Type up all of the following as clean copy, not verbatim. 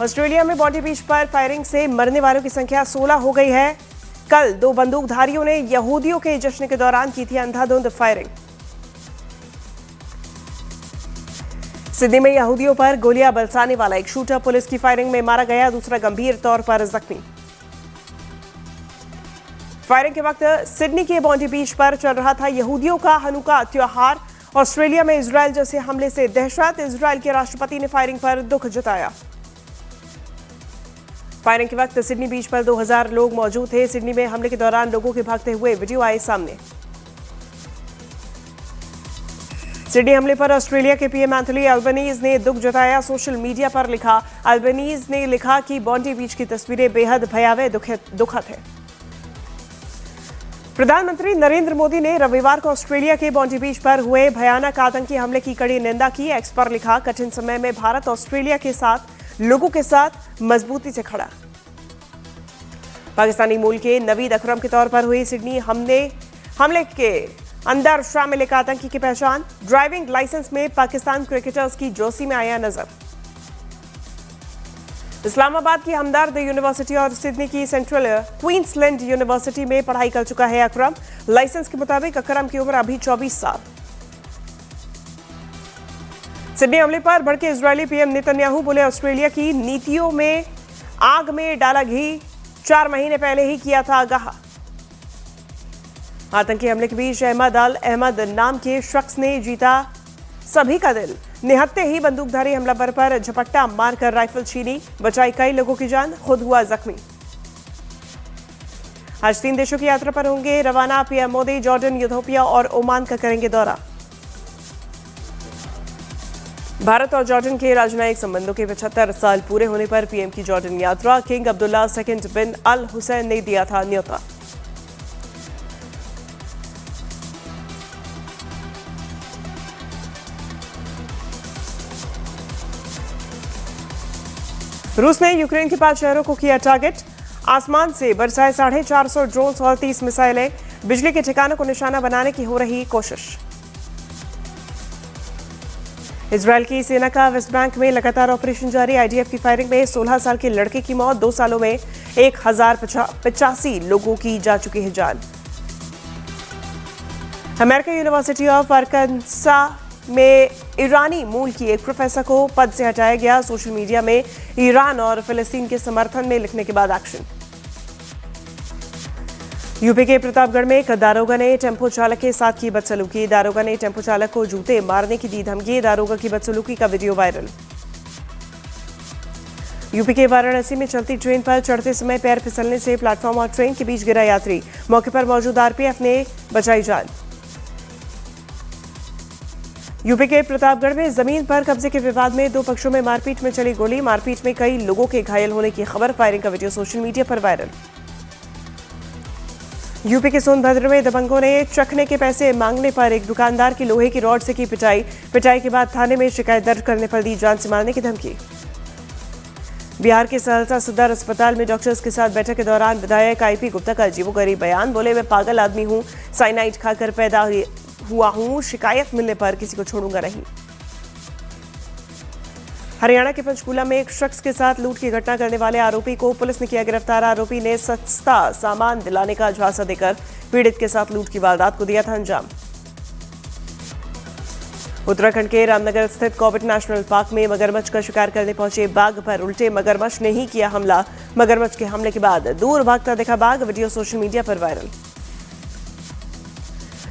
Australia में बॉन्डी बीच पर firing से मरने वालों की संख्या 16 हो गई है। कल 2 बंदूकधारियों ने यहूदियों के जश्न के दौरान की थी अंधाधुंध फायरिंग। सिडनी में यहूदियों पर गोलियां बरसाने वाला एक शूटर पुलिस की फायरिंग में मारा गया, दूसरा गंभीर तौर पर जख्मी। फायरिंग के वक्त सिडनी के बॉन्डी बीच पर चल रहा था यहूदियों का हनुका त्योहार। ऑस्ट्रेलिया में इजरायल जैसे हमले से दहशत, इजरायल के राष्ट्रपति ने फायरिंग पर दुख जताया। फायरिंग के वक्त सिडनी बीच पर 2000 लोग मौजूद थे। सिडनी में हमले के दौरान लोगों के भागते हुए वीडियो आए सामने। सिडनी हमले पर ऑस्ट्रेलिया के पीएम एंथनी अल्बनीज ने दुख जताया। सोशल मीडिया पर लिखा, अल्बनीज ने लिखा कि बॉन्डी बीच की तस्वीरें बेहद भयावह दुखद है। प्रधानमंत्री नरेंद्र मोदी ने रविवार को ऑस्ट्रेलिया के बॉन्डी बीच पर हुए भयानक आतंकी हमले की कड़ी निंदा की। एक्स पर लिखा, कठिन समय में भारत ऑस्ट्रेलिया के साथ लोगों के साथ मजबूती से खड़ा। पाकिस्तानी मूल के नवीद अकरम के तौर पर हुई सिडनी हमले के अंदर शामिल एक आतंकी की पहचान। ड्राइविंग लाइसेंस में पाकिस्तान क्रिकेटर्स की जोशी में आया नजर। इस्लामाबाद की हमदर्द यूनिवर्सिटी और सिडनी की सेंट्रल क्वींसलैंड यूनिवर्सिटी में पढ़ाई कर चुका है अकरम। लाइसेंस के मुताबिक अकरम की उम्र अभी 24 साल। सिडनी हमले पर भड़के इजरायली पीएम नेतन्याहू बोले, ऑस्ट्रेलिया की नीतियों में आग में डाला घी, 4 महीने पहले ही किया था आगाह। आतंकी हमले के बीच अहमद अल अहमद नाम के शख्स ने जीता सभी का दिल। निहत्ते ही बंदूकधारी हमलावर पर झपट्टा मारकर राइफल छीनी, बचाई कई लोगों की जान, खुद हुआ जख्मी। आज 3 देशों की यात्रा पर होंगे रवाना पीएम मोदी। जॉर्डन, इथियोपिया और ओमान का करेंगे दौरा। भारत और जॉर्डन के राजनयिक संबंधों के 75 साल पूरे होने पर पीएम की जॉर्डन यात्रा। किंग अब्दुल्ला II बिन अल हुसैन ने दिया था न्योता। रूस ने यूक्रेन के 5 शहरों को किया टारगेट। आसमान से बरसाए 450 ड्रोन और 30 मिसाइलें। बिजली के ठिकानों को निशाना बनाने की हो रही कोशिश। इजरायल की सेना का वेस्ट बैंक में लगातार ऑपरेशन जारी। आईडीएफ की फायरिंग में 16 साल के लड़के की मौत। 2 सालों में 1085 लोगों की जा चुकी है जान। अमेरिकन यूनिवर्सिटी ऑफ आर्कांसा में ईरानी मूल की एक प्रोफेसर को पद से हटाया गया। सोशल मीडिया में ईरान और फिलिस्तीन के समर्थन में लिखने के बाद एक्शन। यूपी के प्रतापगढ़ में एक दारोगा ने टेम्पो चालक के साथ की बदसलूकी। दारोगा ने टेम्पो चालक को जूते मारने की दी धमकी। दारोगा की बदसलूकी का वीडियो वायरल। यूपी के वाराणसी में चलती ट्रेन पर चढ़ते समय पैर फिसलने से प्लेटफॉर्म और ट्रेन के बीच गिरा यात्री। मौके पर मौजूद आरपीएफ ने बचाई जान। यूपी के प्रतापगढ़ में जमीन पर कब्जे के विवाद में 2 पक्षों में मारपीट में चली गोली। मारपीट में कई लोगों के घायल होने की खबर। फायरिंग का वीडियो सोशल मीडिया पर वायरल। यूपी के सोनभद्र में दबंगों ने चखने के पैसे मांगने पर एक दुकानदार की लोहे की रॉड से की पिटाई। पिटाई के बाद थाने में शिकायत दर्ज करने पर दी जान से मारने की धमकी। बिहार के सहरसा सदर अस्पताल में डॉक्टर्स के साथ बैठक के दौरान विधायक आईपी गुप्ता का अजीबोगरीब बयान। बोले, मैं पागल आदमी हूं, साइनाइड खाकर पैदा हुआ हूं, शिकायत मिलने पर किसी को छोड़ूंगा नहीं। हरियाणा के पंचकूला में एक शख्स के साथ लूट की घटना करने वाले आरोपी को पुलिस ने किया गिरफ्तार। आरोपी ने सस्ता सामान दिलाने का झांसा देकर पीड़ित के साथ लूट की वारदात को दिया था अंजाम। उत्तराखंड के रामनगर स्थित कॉर्बेट नेशनल पार्क में मगरमच्छ का शिकार करने पहुंचे बाघ पर उल्टे मगरमच्छ ने ही किया हमला। मगरमच्छ के हमले के बाद दूर भागता दिखा बाघ। वीडियो सोशल मीडिया पर वायरल।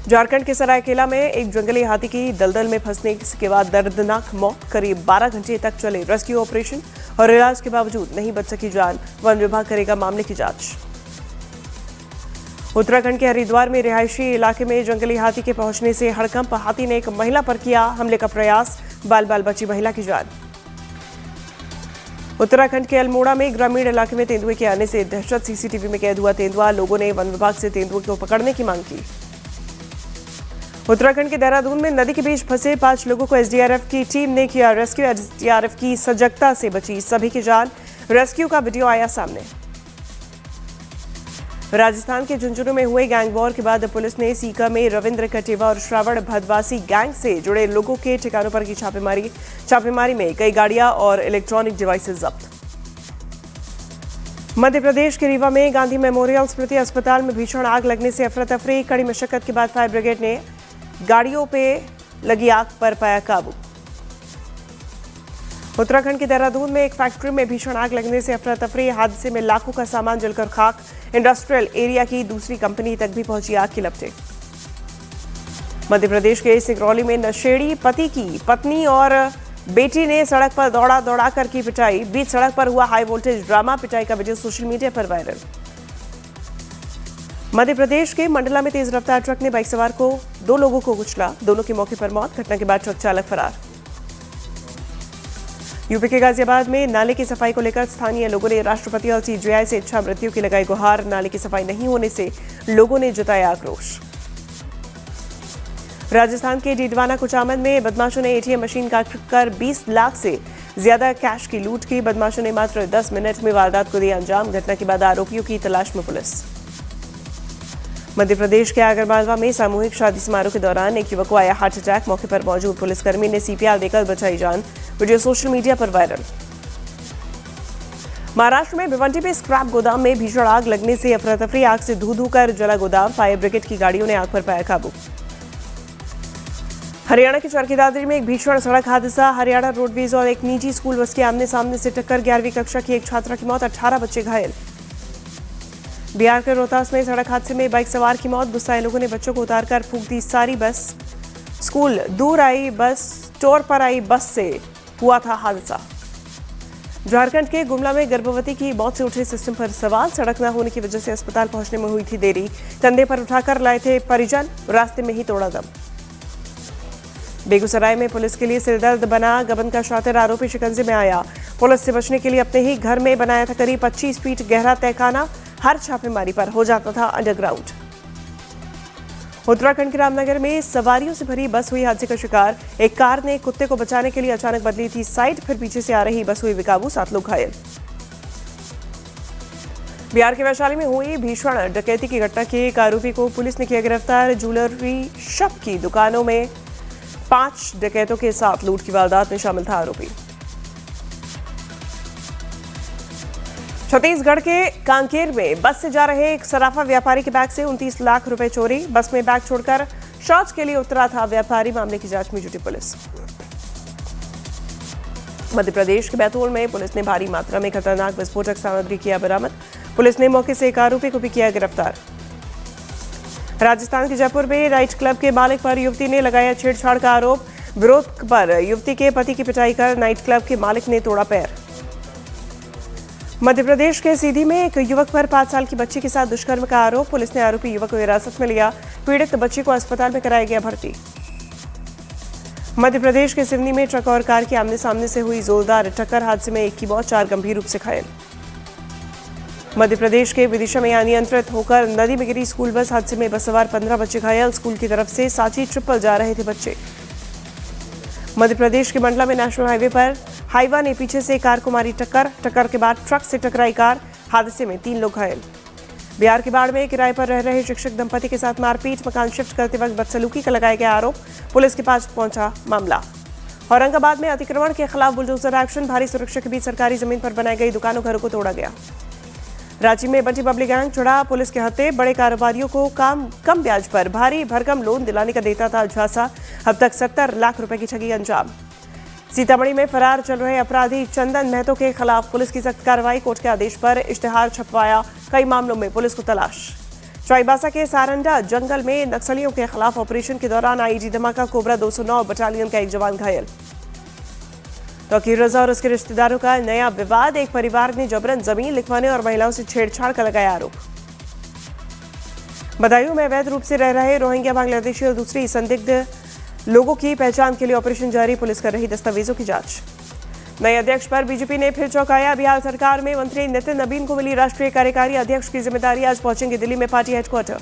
झारखंड के सरायकेला में एक जंगली हाथी की दलदल में फंसने के बाद दर्दनाक मौत। करीब 12 घंटे तक चले रेस्क्यू ऑपरेशन और इलाज के बावजूद नहीं बच सकी जान। वन विभाग करेगा मामले की जांच। उत्तराखंड के हरिद्वार में रिहायशी इलाके में जंगली हाथी के पहुंचने से हड़कंप। हाथी ने एक महिला पर किया हमले का प्रयास। बाल बाल बची महिला की जान। उत्तराखंड के अल्मोड़ा में ग्रामीण इलाके में तेंदुए के आने से दहशत। सीसीटीवी में कैद हुआ तेंदुआ। लोगों ने वन विभाग से तेंदुए को पकड़ने की मांग की। उत्तराखंड के देहरादून में नदी के बीच फंसे 5 लोगों को एसडीआरएफ की टीम ने किया रेस्क्यू। एसडीआरएफ की सजगता से बची सभी की जान। रेस्क्यू का वीडियो आया सामने। राजस्थान के झुंझुनू में हुए गैंग वॉर के बाद पुलिस ने सीकर में रविंद्र कटेवा और श्रावण भदवासी गैंग से जुड़े लोगों के ठिकानों पर की छापेमारी में कई गाड़ियां और इलेक्ट्रॉनिक डिवाइसेस जब्त। मध्य प्रदेश के रीवा में गांधी मेमोरियल स्मृति अस्पताल में भीषण आग लगने से अफरा तफरी। कड़ी मशक्कत के बाद फायर ब्रिगेड ने गाड़ियों पे लगी आग पर पाया काबू। उत्तराखंड के देहरादून में एक फैक्ट्री में भीषण आग लगने से अफरा तफरी। हादसे में लाखों का सामान जलकर खाक। इंडस्ट्रियल एरिया की दूसरी कंपनी तक भी पहुंची आग की लपटें। मध्य प्रदेश के सिंगरौली में नशेड़ी पति की पत्नी और बेटी ने सड़क पर दौड़ा कर की पिटाई। बीच सड़क पर हुआ हाई वोल्टेज ड्रामा। पिटाई का वीडियो सोशल मीडिया पर वायरल। मध्य प्रदेश के मंडला में तेज रफ्तार ट्रक ने बाइक सवार को 2 लोगों को कुचला। दोनों की मौके पर मौत। घटना के बाद ट्रक चालक फरार। यूपी के गाजियाबाद में नाले की सफाई को लेकर स्थानीय लोगों ने राष्ट्रपति और सीजीआई से इच्छा मृत्यु की लगाई गुहार। नाले की सफाई नहीं होने से लोगों ने जताया आक्रोश। राजस्थान के डीडवाना कुचामन में बदमाशों ने एटीएम मशीन काटकर 20 लाख से ज्यादा कैश की लूट की। बदमाशों ने मात्र 10 मिनट में वारदात को दिया अंजाम। घटना के बाद आरोपियों की तलाश में पुलिस। मध्य प्रदेश के आगरमालवा में सामूहिक शादी समारोह के दौरान एक युवक को आया हार्ट अटैक। मौके पर मौजूद पुलिसकर्मी ने सीपीआर देकर बचाई जान। वीडियो सोशल मीडिया पर वायरल। महाराष्ट्र में भिवंडी में स्क्रैप गोदाम में भीषण आग लगने से अफरा तफरी। आग से धू कर जला गोदाम। फायर ब्रिगेड की गाड़ियों ने आग पर पाया काबू। हरियाणा के चरखी दादरी में एक भीषण सड़क हादसा। हरियाणा रोडवेज और एक निजी स्कूल बस के आमने सामने से टक्कर। 11वीं कक्षा की एक छात्रा की मौत। 18 बच्चे घायल। बिहार के रोहतास में सड़क हादसे में बाइक सवार की मौत। गुस्साए लोगों ने बच्चों को उतारकर फूंक दी सारी बस। स्कूल दूर आई बस स्टोर पर आई बस से हुआ था हादसा। झारखंड के गुमला में गर्भवती की मौत से उठे सिस्टम पर सवाल। सड़क न होने की वजह से अस्पताल पहुंचने में हुई थी देरी। कंधे पर उठाकर लाए थे परिजन। रास्ते में ही तोड़ा दम। बेगूसराय में पुलिस के लिए सिरदर्द बना गबन का शातिर। आरोपी शिकंजे में आया। पुलिस से बचने के लिए अपने ही घर में बनाया था करीब 25 फीट गहरा तहखाना। हर छापेमारी पर हो जाता था अंडरग्राउंड। उत्तराखंड के रामनगर में सवारियों से भरी बस हुई हादसे का शिकार। एक कार ने कुत्ते को बचाने के लिए अचानक बदली थी साइड। फिर पीछे से आ रही बस हुई बेकाबू। 7 लोग घायल। बिहार के वैशाली में हुई भीषण डकैती की घटना के एक आरोपी को पुलिस ने किया गिरफ्तार। ज्वेलरी शॉप की दुकानों में 5 डकैतों के साथ लूट की वारदात में शामिल था आरोपी। छत्तीसगढ़ के कांकेर में बस से जा रहे एक सराफा व्यापारी के बैग से 29 लाख रुपए चोरी। बस में बैग छोड़कर शौच के लिए उतरा था व्यापारी। मामले की जांच में जुटी पुलिस। मध्य प्रदेश के बैतूल में पुलिस ने भारी मात्रा में खतरनाक विस्फोटक सामग्री किया बरामद। पुलिस ने मौके से एक आरोपी को भी किया गिरफ्तार। राजस्थान के जयपुर में नाइट क्लब के मालिक पर युवती ने लगाया छेड़छाड़ का आरोप। विरोध पर युवती के पति की पिटाई कर नाइट क्लब के मालिक ने तोड़ा पैर। मध्य प्रदेश के सीधी में एक युवक पर 5 साल की बच्ची के साथ दुष्कर्म का आरोप। पुलिस ने आरोपी युवक को हिरासत में लिया। पीड़ित बच्ची को अस्पताल में कराया गया भर्ती। मध्य प्रदेश के सिवनी में ट्रक और कार की आमने सामने से हुई जोरदार टक्कर। हादसे में एक की मौत, 4 गंभीर रूप से घायल। मध्य प्रदेश के विदिशा में अनियंत्रित होकर नदी में गिरी स्कूल बस। हादसे में बस सवार 15 बच्चे घायल। स्कूल की तरफ से सांची ट्रिपल जा रहे थे बच्चे। मध्य प्रदेश के मंडला में नेशनल हाईवे पर हाईवा ने पीछे से कार को मारी टक्कर के बाद ट्रक से टकराई कार। हादसे में 3 लोग घायल। बिहार के बाढ़ में किराए पर रह रहे शिक्षक दंपति के साथ मारपीट। मकान शिफ्ट करते वक्त बदसलूकी का लगाया गया आरोप। पुलिस के पास पहुंचा मामला। औरंगाबाद में अतिक्रमण के खिलाफ बुलडोजर एक्शन। भारी सुरक्षा के बीच सरकारी जमीन पर बनाई गई दुकानों घरों को तोड़ा गया। रांची में बंटी बबली गैंग चढ़ा पुलिस के हत्थे। बड़े कारोबारियों को कम ब्याज पर भारी भरकम लोन दिलाने का देता था झांसा। अब तक 70 लाख रुपए की ठगी अंजाम। सीतामढ़ी में फरार चल रहे अपराधी चंदन महतो के खिलाफ पुलिस की सख्त कार्रवाई। कोर्ट के आदेश पर इश्तेहार छपवाया। कई मामलों में पुलिस को तलाश। चाईबासा के सारंडा जंगल में नक्सलियों के खिलाफ ऑपरेशन के दौरान आईईडी धमाका। कोबरा 209 बटालियन का एक जवान घायल। तौकीर रजा और उसके रिश्तेदारों का नया विवाद। एक परिवार ने जबरन जमीन लिखवाने और महिलाओं से छेड़छाड़ का लगाया आरोप। बदायूं में अवैध रूप से रह रहे रोहिंग्या बांग्लादेशी और दूसरी संदिग्ध लोगों की पहचान के लिए ऑपरेशन जारी। पुलिस कर रही दस्तावेजों की जांच। नए अध्यक्ष पर बीजेपी ने फिर चौंकाया। बिहार सरकार में मंत्री नितिन नबीन को मिली राष्ट्रीय कार्यकारी अध्यक्ष की जिम्मेदारी। आज पहुंचेंगे दिल्ली में पार्टी हेडक्वार्टर।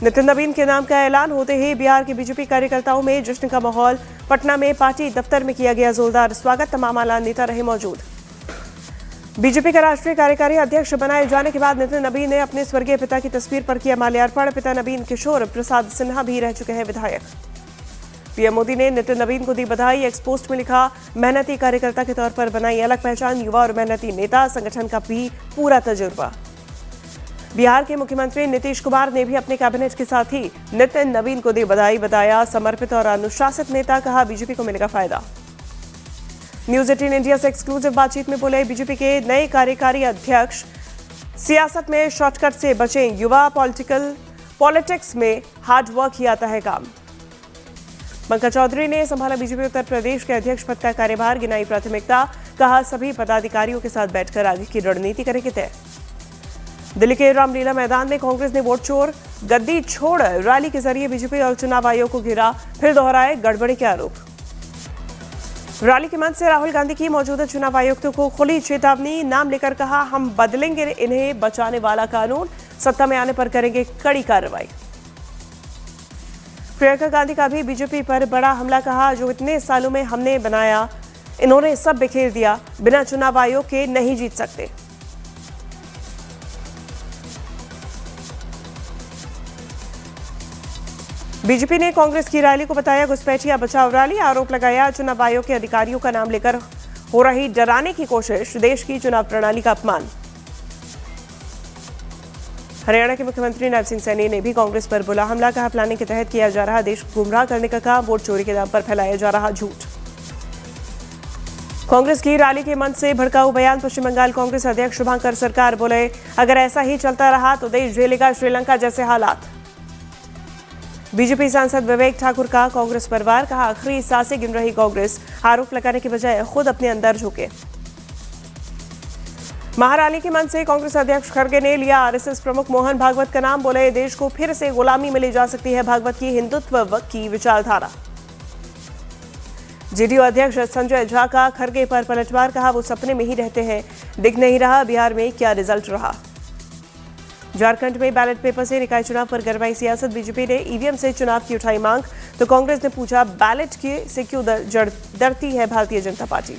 नितिन नबीन के नाम का ऐलान होते ही बिहार के बीजेपी कार्यकर्ताओं में जश्न का माहौल। पटना में पार्टी दफ्तर में किया गया जोरदार स्वागत। तमाम आला नेता रहे मौजूद। बीजेपी का राष्ट्रीय कार्यकारी अध्यक्ष बनाए जाने के बाद नितिन नबीन ने अपने स्वर्गीय पिता की तस्वीर पर किया माल्यार्पण। पिता नबीन किशोर प्रसाद सिन्हा भी रह चुके हैं विधायक। पीएम मोदी ने नितिन नवीन को दी बधाई। एक्स पोस्ट में लिखा, मेहनती कार्यकर्ता के तौर पर बनाई अलग पहचान, युवा और मेहनती नेता, संगठन का भी पूरा तजुर्बा। बिहार के मुख्यमंत्री नीतीश कुमार ने भी अपने कैबिनेट के साथ ही नितिन नवीन को दी बधाई, बताया समर्पित और अनुशासित नेता, कहा बीजेपी को मिलेगा फायदा। न्यूज 18 इंडिया से एक्सक्लूसिव बातचीत में बोले बीजेपी के नए कार्यकारी अध्यक्ष, सियासत में शॉर्टकट से बचें, युवा पॉलिटिक्स में हार्ड वर्क ही आता है काम। पंकज चौधरी ने संभाला बीजेपी उत्तर प्रदेश के अध्यक्ष पद का कार्यभार, गिनाई प्राथमिकता, कहा सभी पदाधिकारियों के साथ बैठकर आगे की रणनीति करेंगे तय। दिल्ली के रामलीला मैदान में कांग्रेस ने वोट चोर, गद्दी छोड़ रैली के जरिए बीजेपी और चुनाव आयोग को घेरा, फिर दोहराए गड़बड़ी के आरोप। रैली के मंच से राहुल गांधी की मौजूदा चुनाव आयुक्तों को खुली चेतावनी, नाम लेकर कहा हम बदलेंगे इन्हें बचाने वाला कानून, सत्ता में आने पर करेंगे कड़ी कार्रवाई। प्रियंका गांधी का भी बीजेपी पर बड़ा हमला, कहा जो इतने सालों में हमने बनाया इन्होंने सब बिखेर दिया, बिना चुनाव आयोग के नहीं जीत सकते। बीजेपी ने कांग्रेस की रैली को बताया घुसपैठिया बचाओ रैली, आरोप लगाया चुनाव आयोग के अधिकारियों का नाम लेकर हो रही डराने की कोशिश, देश की चुनाव प्रणाली का अपमान। हरियाणा के मुख्यमंत्री नरसिंह सिंह सैनी ने भी कांग्रेस पर बोला हमला, कहा प्लानिंग के तहत किया जा रहा देश को गुमराह करने का काम, वोट चोरी के नाम पर फैलाया जा रहा झूठ। कांग्रेस की रैली के मंच से भड़काऊ बयान, पश्चिम बंगाल कांग्रेस अध्यक्ष शुभंकर सरकार बोले अगर ऐसा ही चलता रहा तो देश झेलेगा श्रीलंका जैसे हालात। बीजेपी सांसद विवेक ठाकुर का कांग्रेस पर वार, कहा आखिरी सांसें गिन रही कांग्रेस, आरोप लगाने के बजाय खुद अपने अंदर झुके। महारैली के मंच से कांग्रेस अध्यक्ष खड़गे ने लिया आरएसएस प्रमुख मोहन भागवत का नाम, बोले देश को फिर से गुलामी में ले जा सकती है भागवत की हिंदुत्व की विचारधारा। जेडीयू अध्यक्ष संजय झा का खड़गे पर पलटवार, कहा वो सपने में ही रहते हैं, दिख नहीं रहा बिहार में क्या रिजल्ट रहा। झारखंड में बैलेट पेपर से निकाय चुनाव पर गरमाई सियासत, बीजेपी ने ईवीएम से चुनाव की उठाई मांग तो कांग्रेस ने पूछा बैलेट से क्यों डरती है भारतीय जनता पार्टी।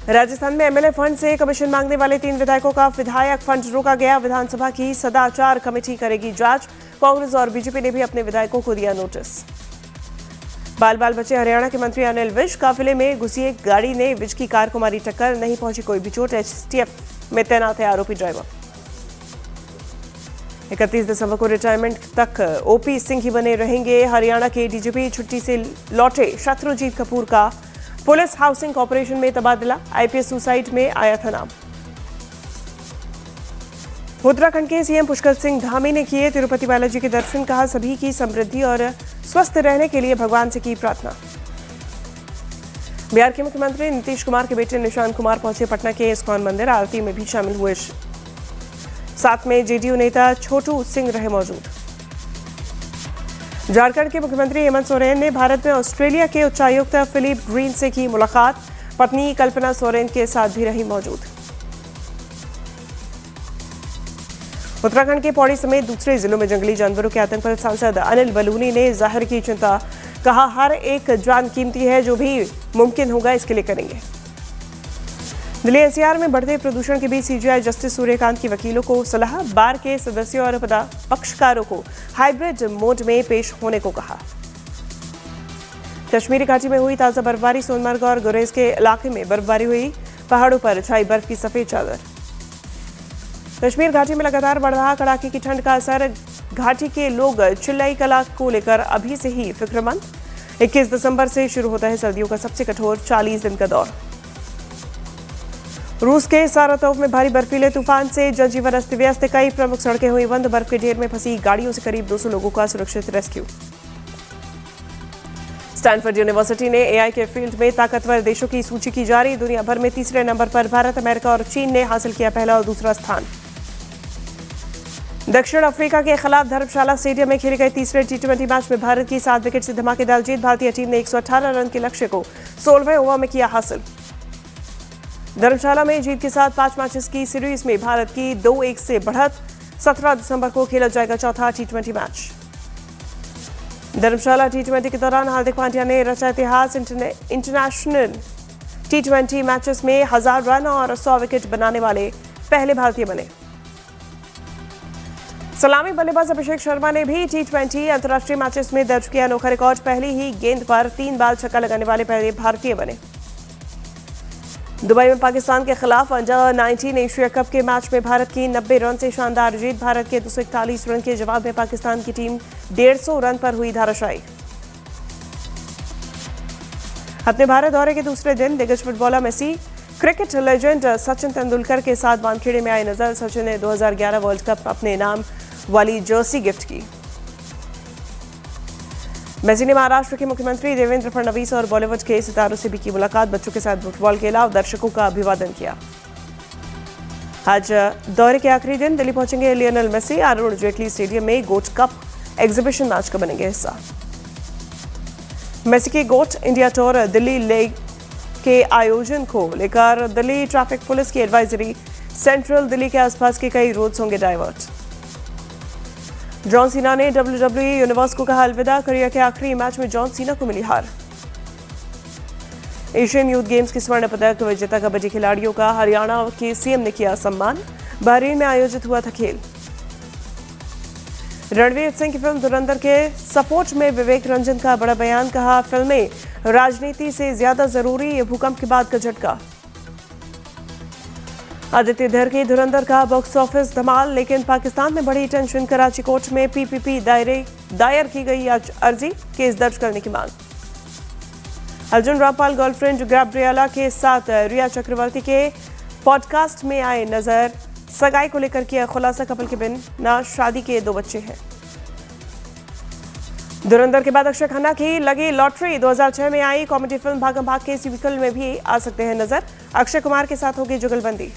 राजस्थान में एमएलए फंड से कमीशन मांगने वाले 3 विधायकों का विधायक फंड रोका गया, विधानसभा की सदाचार कमेटी करेगी जांच, कांग्रेस और बीजेपी ने भी अपने विधायकों को दिया नोटिस। बाल बाल बचे हरियाणा के मंत्री अनिल विज, काफिले में घुसी एक गाड़ी ने विज की कार को मारी टक्कर, नहीं पहुंची कोई भी चोट, एसटीएफ में तैनात है आरोपी ड्राइवर। 31 दिसंबर को रिटायरमेंट तक ओपी सिंह ही बने रहेंगे हरियाणा के डीजीपी, छुट्टी से लौटे शत्रुजीत कपूर का पुलिस हाउसिंग कॉर्पोरेशन में तबादला, आईपीएस सुसाइड में आया था नाम। उत्तराखंड के सीएम पुष्कर सिंह धामी ने किए तिरुपति बालाजी के दर्शन, कहा सभी की समृद्धि और स्वस्थ रहने के लिए भगवान से की प्रार्थना। बिहार के मुख्यमंत्री नीतीश कुमार के बेटे निशांत कुमार पहुंचे पटना के इस्कॉन मंदिर, आरती में भी शामिल हुए, साथ में जेडीयू नेता छोटू सिंह रहे मौजूद। झारखंड के मुख्यमंत्री हेमंत सोरेन ने भारत में ऑस्ट्रेलिया के उच्चायुक्त फिलिप ग्रीन से की मुलाकात, पत्नी कल्पना सोरेन के साथ भी रही मौजूद। उत्तराखंड के पौड़ी समेत दूसरे जिलों में जंगली जानवरों के आतंक पर सांसद अनिल बलूनी ने जाहिर की चिंता, कहा हर एक जान कीमती है, जो भी मुमकिन होगा इसके लिए करेंगे। दिल्ली एनसीआर में बढ़ते प्रदूषण के बीच सीजीआई जस्टिस सूर्यकांत की वकीलों को सलाह, बार के सदस्यों और पक्षकारों को हाइब्रिड मोड में पेश होने को कहा। कश्मीरी घाटी में हुई ताजा बर्फबारी, सोनमर्ग और गुरेज के इलाके में बर्फबारी हुई, पहाड़ों पर छाई बर्फ की सफेद चादर। कश्मीर घाटी में लगातार बढ़ रहा कड़ाके की ठंड का असर, घाटी के लोग चिल्लाई कला को लेकर अभी से ही फिक्रमंद। 21 दिसंबर से शुरू होता है सर्दियों का सबसे कठोर 40 दिन का दौर। रूस के सारातोव में भारी बर्फीले तूफान से जनजीवन अस्त व्यस्त, कई प्रमुख सड़कें हुई बंद, बर्फ के ढेर में फंसी गाड़ियों से करीब 200 लोगों का सुरक्षित रेस्क्यू। स्टैनफोर्ड यूनिवर्सिटी ने एआई के फील्ड में ताकतवर देशों की सूची की जारी, दुनिया भर में तीसरे नंबर पर भारत, अमेरिका और चीन ने हासिल किया पहला और दूसरा स्थान। दक्षिण अफ्रीका के खिलाफ धर्मशाला स्टेडियम में खेले गए तीसरे टी20 मैच में भारत की 7 विकेट से धमाकेदार जीत, भारतीय टीम ने 118 रन के लक्ष्य को 16वें ओवर में किया हासिल। धर्मशाला में जीत के साथ 5 मैचेस की सीरीज में भारत की 2-1 से बढ़त, 17 दिसंबर को खेला जाएगा चौथा टी20 मैच। धर्मशाला टी20 के दौरान हार्दिक पांड्या ने रचा इतिहास, इंटरनेशनल टी20 मैचेस में 1000 रन और 100 विकेट बनाने वाले पहले भारतीय बने। सलामी बल्लेबाज अभिषेक शर्मा ने भी T20 अंतर्राष्ट्रीय मैचेस में दर्ज किया अनोखा रिकॉर्ड। पहली ही गेंद पर 3 बार छक्का लगाने वाले पहले भारतीय बने। दुबई में पाकिस्तान के खिलाफ अंडर 19 एशिया कप के मैच में भारत की 90 रन से शानदार जीत। भारत के 241 रन के जवाब में पाकिस्तान की टीम 150 रन पर हुई धाराशायी। अपने भारत दौरे के दूसरे दिन दिग्गज footballer Messi cricket legend Sachin Tendulkar के साथ वानखेड़े में आए नजर। सचिन ने 2011 वर्ल्ड कप अपने नाम वाली जर्सी गिफ्ट की। मेसी ने महाराष्ट्र के मुख्यमंत्री देवेंद्र फडणवीस और बॉलीवुड के सितारों से भी की मुलाकात। बच्चों के साथ फुटबॉल के अलावा दर्शकों का अभिवादन किया। आज दौरे के आखिरी दिन दिल्ली पहुंचेंगे Lionel Messi. Arun Jaitley stadium में गोट कप एग्जीबिशन मैच का बनेंगे हिस्सा। मेसी की गोट इंडिया टूर दिल्ली लेग के आयोजन को लेकर दिल्ली ट्रैफिक पुलिस की एडवाइजरी। सेंट्रल दिल्ली के आसपास के कई रोड्स होंगे डाइवर्ट। जॉन सीना ने WWE यूनिवर्स को कहा अलविदा। करियर के आखिरी मैच में जॉन सीना को मिली हार। एशियन यूथ गेम्स के स्वर्ण पदक विजेता कबड्डी खिलाड़ियों का हरियाणा के सीएम ने किया सम्मान। बहरीन में आयोजित हुआ था खेल। रणवीर सिंह की फिल्म धुरंधर के सपोर्ट में विवेक रंजन का बड़ा बयान। कहा फिल्में राजनीति से ज्यादा जरूरी, ये भूकंप के बाद का झटका। आदित्य धर की धुरंधर का बॉक्स ऑफिस धमाल, लेकिन पाकिस्तान में बड़ी टेंशन। कराची कोर्ट में PPP दायर की गई अर्जी, केस दर्ज करने की मांग। अर्जुन रामपाल गर्लफ्रेंड गैब्रिएला के साथ रिया चक्रवर्ती के पॉडकास्ट में आए नजर। सगाई को लेकर किया खुलासा। कपल के बिना शादी के 2 बच्चे हैं। धुरंधर के बाद अक्षय खन्ना की लगी लॉटरी। 2006 में आई कॉमेडी फिल्म भागम भाग के सीक्वल में भी आ सकते हैं नजर। अक्षय कुमार के साथ होगी जुगलबंदी।